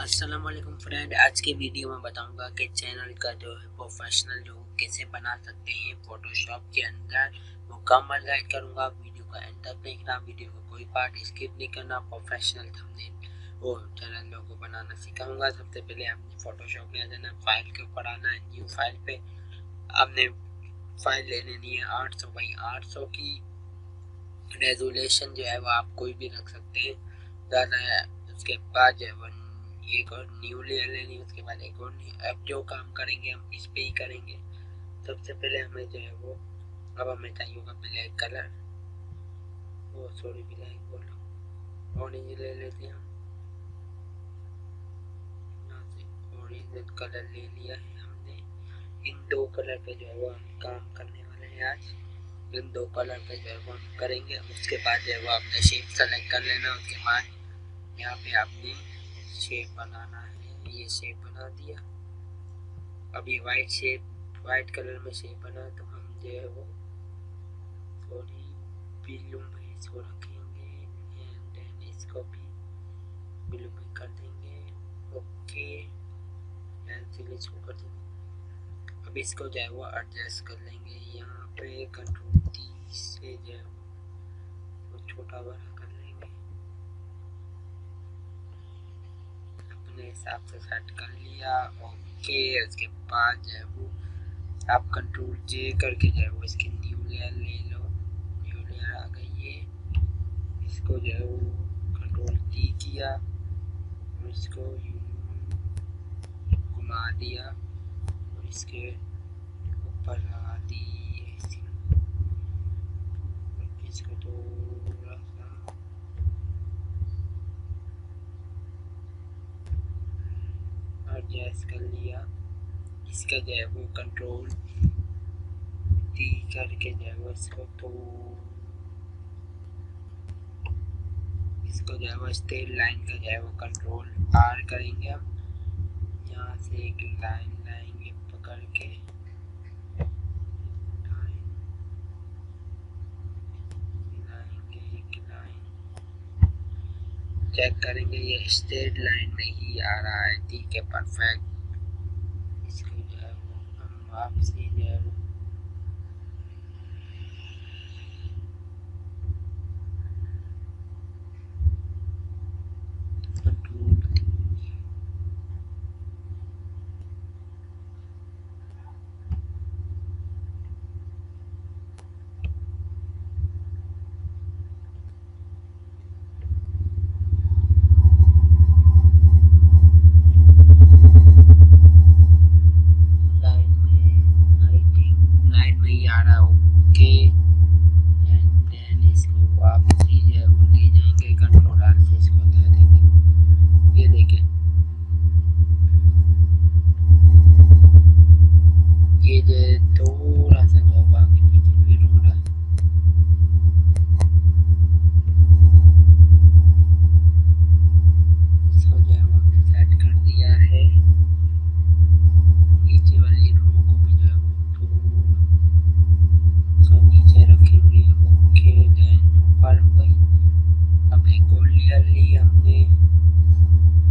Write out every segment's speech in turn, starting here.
अस्सलाम वालेकुम फ्रेंड, आज के वीडियो में बताऊंगा कि चैनल का जो है प्रोफेशनल लोग कैसे बना सकते हैं फोटोशॉप के अंदर। मुकम्मल गाइड करूंगा, वीडियो का एंड तक देखना, वीडियो को कोई पार्ट स्किप नहीं करना। प्रोफेशनल थंबनेल और चैनल लोगो बनाना सिखाऊंगा। सबसे पहले आपने फोटोशॉप में आ जाना, फाइल के ऊपर आना है, न्यू फाइल पे आपने फाइल ले लेनी है 800 बाई 800 की। रेजोल्यूशन जो है वो आप कोई भी रख सकते हैं, ज़्यादा है। उसके बाद जो है एक और न्यू लेयर लेनी, उसके बाद एक और अब जो काम करेंगे हम इस पे ही करेंगे। सबसे पहले हमें जो है वो अब हमें चाहिए होगा ब्लैक कलर, वो सॉरी ब्लैक बोलो, ऑरेंज ले लेते हैं हम। यहाँ से ऑरेंज कलर ले लिया है हमने। इन दो कलर पे जो है वो हम काम करने वाले हैं आज। इन दो कलर पे जो है वो हम करेंगे। उसके बाद जो है वो आपने शेप सेलेक्ट कर लेना। उसके बाद यहाँ पे आपने शेप बनाना है, ये शेप बना दिया। अब ये वाइट शेप, वाइट कलर में शेप बना, तो हम जो है वो थोड़ी ब्लू में इसको रखेंगे एंड देन इसको भी ब्लू में कर देंगे। ओके, पेंसिल इसको कर देंगे। अब इसको जो है वो एडजस्ट कर लेंगे। यहाँ पे कंट्रोल 30 से जो है वो छोटा बड़ा कर लेंगे, अपने हिसाब से सेट कर लिया। ओके, उसके बाद जो है वो आप कंट्रोल जे करके जो है वो इसकी न्यू लेयर ले लो। न्यू लेयर आ गई है, इसको जो है वो कंट्रोल टी किया और इसको घुमा दिया और इसके ऊपर लगा दी। इसको थोड़ा सा एडजस्ट कर लिया। इसका जो है वो कंट्रोल टी करके जो है वो इसको तो इसको जो है वो स्ट्रेट लाइन का जो है वो कंट्रोल आर करेंगे हम। यहाँ से एक लाइन लाएंगे पकड़ के, चेक करेंगे ये स्ट्रेट लाइन में ही आ रहा है, ठीक है, परफेक्ट। इसको जो है वो हम वापसी जो है वो कंट्रोल लाइन में ही आ रहा है। ओके, एंड देन इसको वापसी जो है वो ले जाएंगे, कंट्रोल आर से इसको हटा देंगे। ये देखें, ये जो है थोड़ा सा जो है आगे पीछे फिर हो रहा है। इसको जो है वो हमने सेट कर दिया है। नीचे वाली रो को भी जो है वो थोड़ा नीचे रखेंगे। ओके, देन ऊपर हो गई। अब एक और लेयर ली हमने,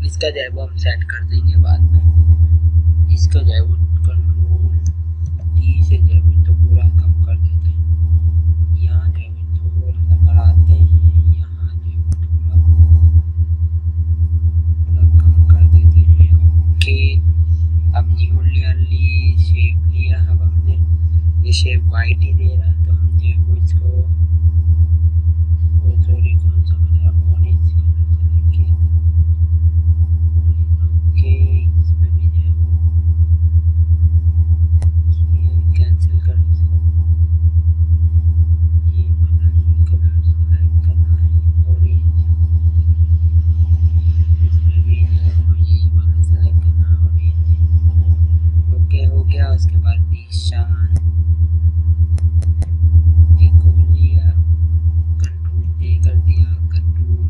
इसका जो है वो हम सेट कर देंगे बाद में। इसका जो है वो कंट्रोल टी से जो है वो तो पूरा कम कर देते हैं। यहाँ जो है वो थोड़ा सा बढ़ाते हैं, यहाँ जो है वो थोड़ा कम कर देते हैं। ओके, अब न्यू लेयर ली, शेप लिया। अब हमने ये शेप वाइट ही दे रहा है, तो हम जो है वो इसको सॉरी कौन सा कलर, ऑरेंज कलर सेलेक्ट किया था, ऑरेंज। ओके, इस पे भी जो है वो ये कैंसिल करो इसको, ये वाला ही कलर सेलेक्ट करना है, ऑरेंज। इस पे भी जो है वो यही वाला सेलेक्ट करना है, ऑरेंज। ओके, हो गया। उसके बाद ज़ीशान एक और लिया, कंट्रोल ए कर दिया, कंट्रोल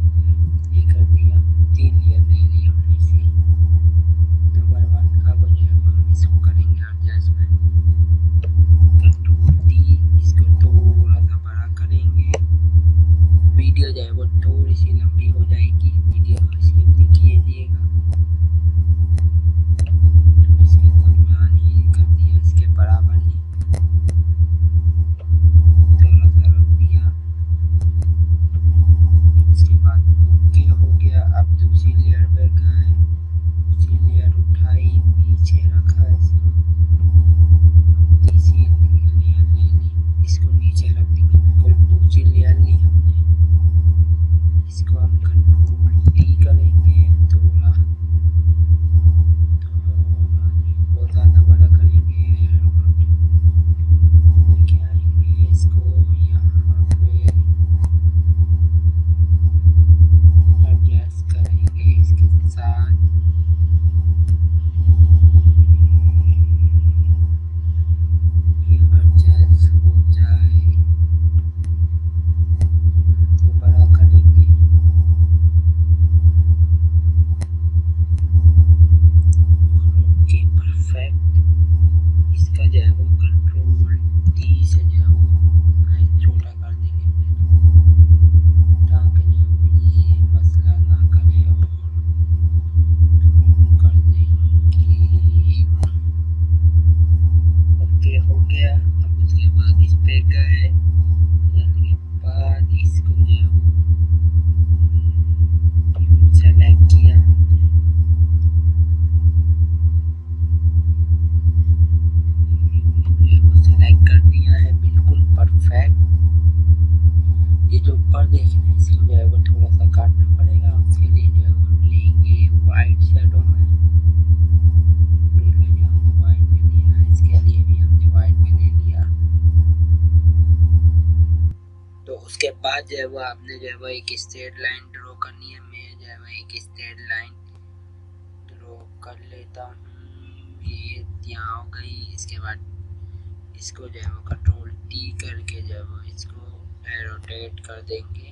देखना इसको जो है वो थोड़ा सा काटना पड़ेगा। उसके लिए जो है वो हम लेंगे वाइट शेडो में, हमने वाइट में लिया, इसके लिए भी हमने वाइट में ले लिया। तो उसके बाद जो है वो आपने जो है वो एक स्ट्रेट लाइन ड्रॉ करनी है। मैं जो है वो एक स्ट्रेट लाइन ड्रॉ कर लेता हूँ, ये यहाँ हो गई। इसके बाद इसको जो है वो कंट्रोल टी करके जो है वो इसको रोटेट कर देंगे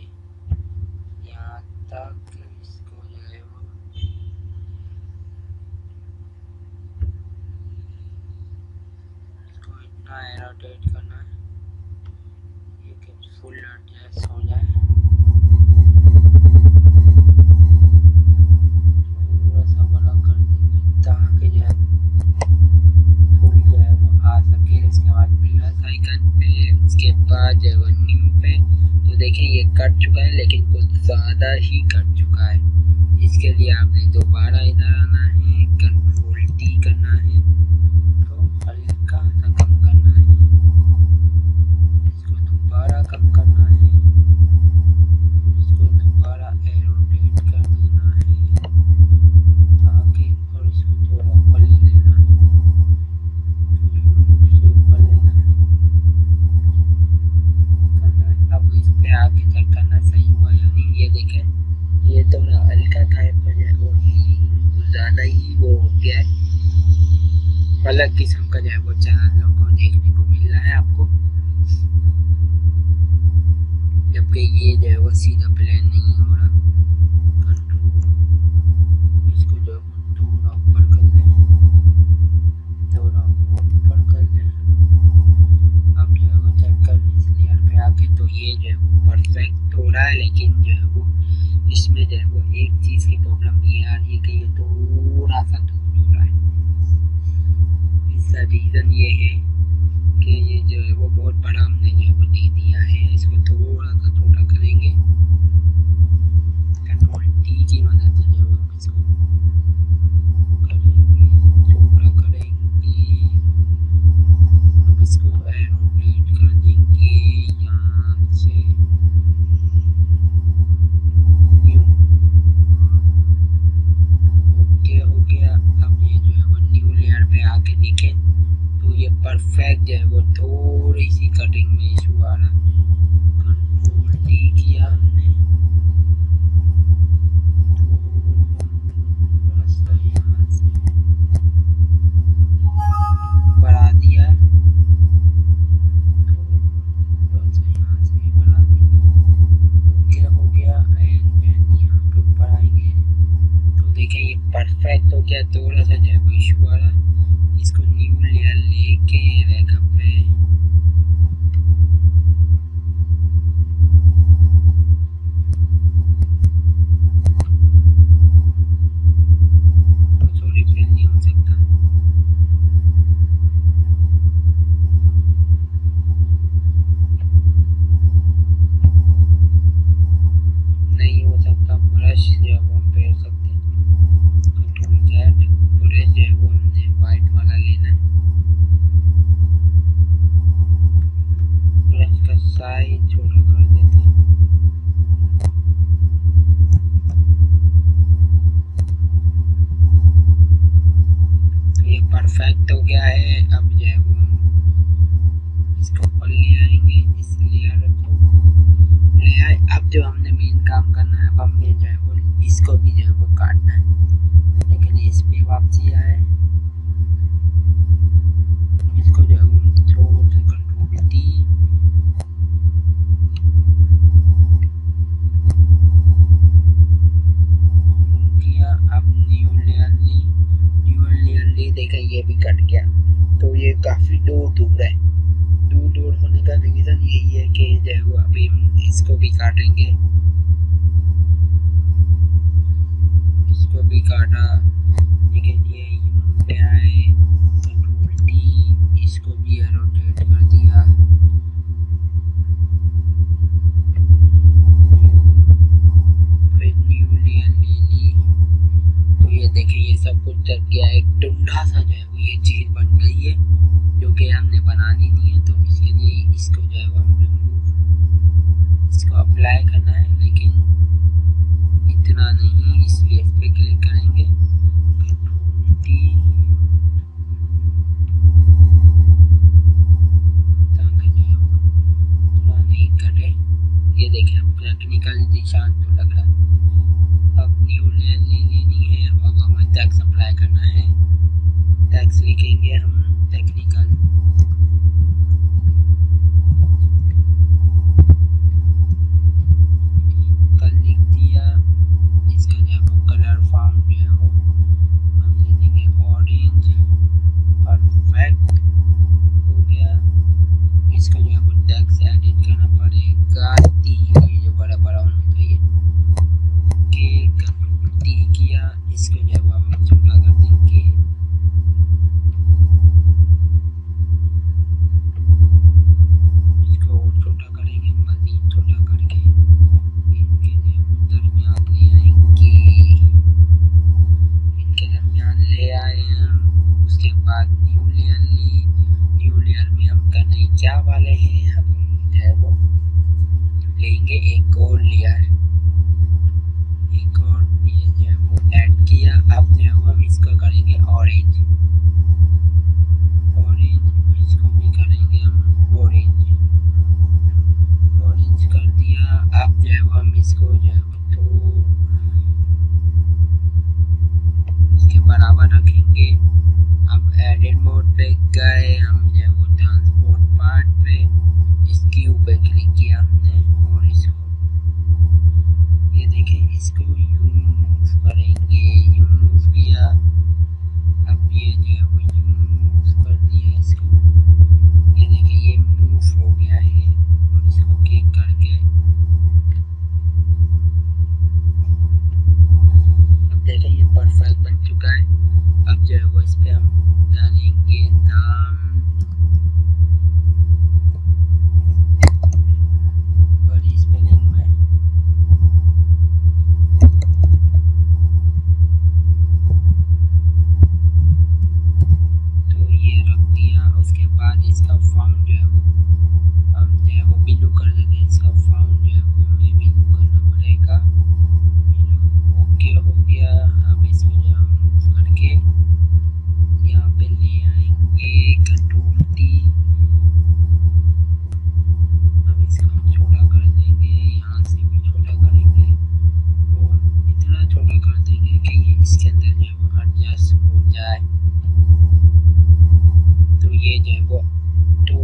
यहाँ तक। इसको जो है वो इसको इतना रोटेट करना है ये कि फुल एडजस्ट हो जाए। थोड़ा सा बड़ा कर देंगे ताकि जो है फुल जो है वो आ सके। इसके बाद प्लस आइकन पे, इसके बाद जो है वो न्यू पे। तो देखिए ये कट चुका है लेकिन कुछ ज़्यादा ही कट चुका है। इसके लिए आपने दोबारा इधर आना है, कंट्रोल टी करना है, तो हल्का सा कम करना है, इसको दोबारा कम करना है, इसको दोबारा रोटेट कर देना है ताकि, और इसको थोड़ा ऊपर ले लेना है, ऊपर लेना है करना है। अब इस पे आगे चेक करना सही हुआ या नहीं। ये देखें ये थोड़ा हल्का था पर वो ज़्यादा ही वो हो गया है। अलग किस्म का जो है वो चैनल लोगों को देखने को मिल रहा है आपको, जबकि ये जो है वो सीधा प्लेन नहीं हो रहा। कंट्रोल इसको जो है वो थोड़ा ऊपर कर लें, थोड़ा ऊपर कर लें। अब जो है वो चेक कर इस लेयर पे आके, तो ये जो है वो परफेक्ट हो रहा है। लेकिन जो है वो इसमें जो है वो एक चीज़ की प्रॉब्लम ये आ रही है कि ये थोड़ा सा दूर हो रहा है। इसका रीज़न ये है कि ये जो है वो बहुत बड़ा हमने जो है वो दे दिया है। इसको थोड़ा सा छोटा करेंगे, कंट्रोल टी की मदद से जो है हम इसको करेंगे, छोटा करेंगे। अब इसको रोटेट कर देंगे यहाँ से हो गया। अब ये जो है वो न्यू लेयर पे आके देखें तो ये परफेक्ट जो है वो थोड़ी सी कटिंग में इशू आ रहा। कंट्रोल टी किया हमने, थोड़ा सा यहाँ से बढ़ा दिया, थोड़ा सा यहाँ से भी बढ़ा देंगे। ओके हो गया। एंड यहाँ पे ऊपर आएंगे तो देखें ये परफेक्ट हो गया। थोड़ा सा जो है वो इशू आ रहा, इसको न्यू लेयर लेके बैकअप पे तो सॉरी फिल नहीं हो सकता, नहीं हो सकता। ब्रश जो है वो हम फेर सकते हैं, कंट्रोल जेड। ब्रश जो है वो हमने वाइट वाला लेना है, ब्रश का साइज छोटा कर देते हैं। तो ये परफेक्ट हो गया है। अब जो है वो हम इसको ऊपर ले आएंगे, इस लेयर को ले आए। अब जो हमने मेन काम करना है, अब हमने जो है वो इसको भी जो है वो काटना है। लेकिन इस पे वापसी आए, इसको जो है वो थोड़ा सा कंट्रोल टी किया। अब न्यू लेयर ली, देखा ये भी कट गया। तो ये काफ़ी दूर है। दूर होने का रीज़न यही है कि जो है वो अभी हम इसको भी काटेंगे, इसको भी काटा। लेकिन ये यहाँ पे आए, कंट्रोल टी, इसको भी रोटेट कर दिया, फिर न्यू लेयर ले ली। तो ये देखें ये सब कुछ चल गया। एक टुंडा सा जो है वो ये चीज़ बन गई है जो कि हमने बनानी नहीं है। तो इसके लिए इसको जो है वो हम रिमूव, इसको अप्लाई करना है। अप्लाई करना है। टेक्स्ट लिखेंगे हम टेक्निकल, कल लिख दिया। इसका जो है वो कलर फॉर्म जो है वो हम दे देंगे ऑरेंज। परफेक्ट हो गया। इसका जो है वो टेक्स्ट एडिट करना पड़ेगा, टी जो बड़ा बड़ा होना चाहिए। ओके, कंट्रोल टी किया। इसको जो है वो हम छोटा कर देंगे, इसको और छोटा करेंगे, मजीद छोटा करके इनके जो है वो दरमियान ले आएंगे। इनके दरमियान ले आए हम। उसके बाद न्यू लेयर ली। न्यू लेयर में हम करने क्या वाले हैं, अब हम जो है वो लेंगे एक और लेयर, एक और ये जो है वो ऐड किया। अब जो है वो हम इसको करेंगे ऑरेंज, ऑरेंज इसको भी करेंगे हम ऑरेंज, ऑरेंज कर दिया। अब जो है वो हम इसको जो है वो तो इसके बराबर रखेंगे। अब एडिट मोड पे गए हम, जो है वो ट्रांसपोर्ट पार्ट पे इसके ऊपर क्लिक किया हमने और इसको ये देखें, इसको यूं मूव करेंगे, यूं मूव किया। अब ये जो है वो यूं मूव कर दिया इसको, ये देखें ये मूव हो गया है। और इसको क्लिक करके अब देखें ये परफेक्ट बन चुका है। अब जो है वो इस पे हम डालेंगे नाम, बड़ी स्पेलिंग में। तो ये रख दिया। उसके बाद इसका फॉन्ट जो है वो हम जो है वो ब्लू कर देते हैं। इसका फॉन्ट जो है वो हमें ब्लू करना पड़ेगा। ब्लू ओके हो गया। अब इसको जो हम मूव करके यहाँ पे ले आएंगे, कंट्रोल डी। अब इसको हम छोटा कर देंगे, यहाँ से भी छोटा करेंगे और इतना छोटा कर देंगे कि ये इसके अंदर जो है वो एडजस्ट हो जाए। तो ये जो है वो तो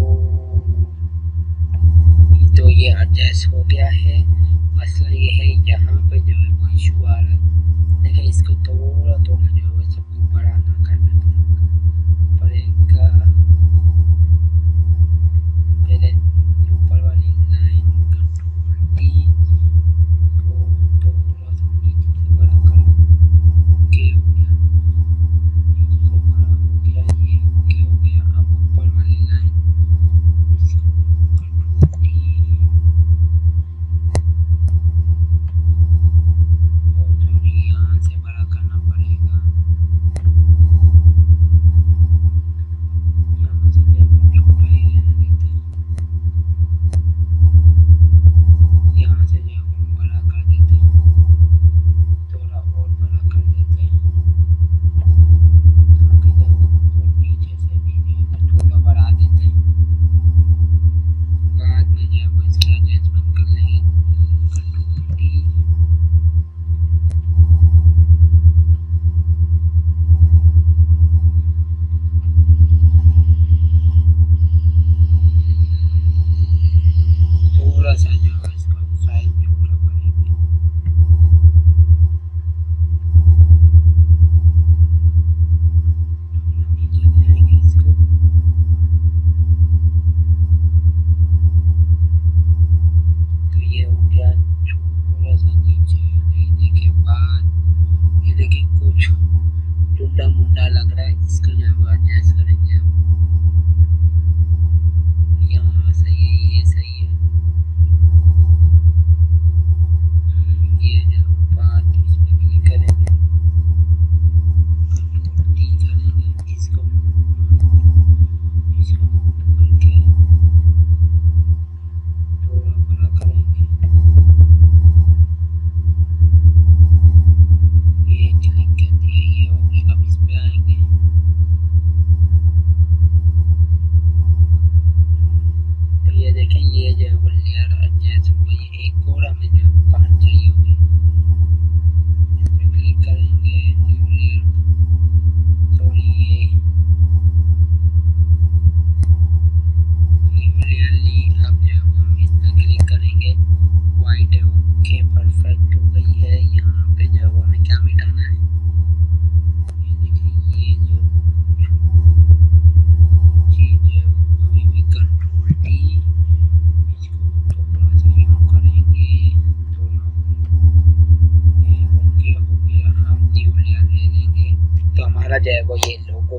हमारा जो है वो ये लोगो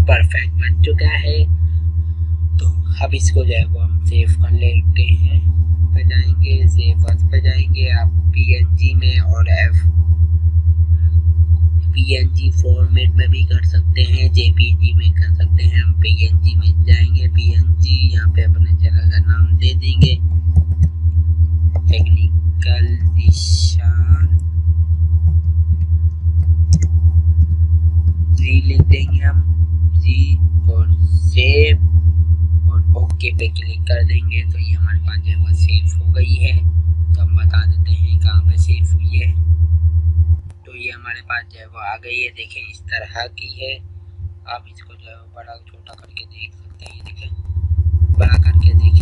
परफेक्ट बन चुका है। तो अब इसको जो है वो हम सेव कर लेते हैं। पे जाएंगे, सेव एज पे जाएंगे, आप पीएनजी में और पीएनजी फॉर्मेट में भी कर सकते हैं, जेपीजी में कर सकते हैं। हम पीएनजी में जाएंगे, पीएनजी यहाँ पे अपने चैनल का नाम दे देंगे टेक्निकल ज़ीशान, लिख देंगे हम जी और सेव और ओके पे क्लिक कर देंगे। तो ये हमारे पास जो है वो सेव हो गई है। तो हम बता देते हैं कहाँ पे सेव हुई है। तो ये हमारे पास जो है वो आ गई है, देखें इस तरह की है। आप इसको जो है बड़ा छोटा करके देख सकते हैं, ये देखें बड़ा करके देखें।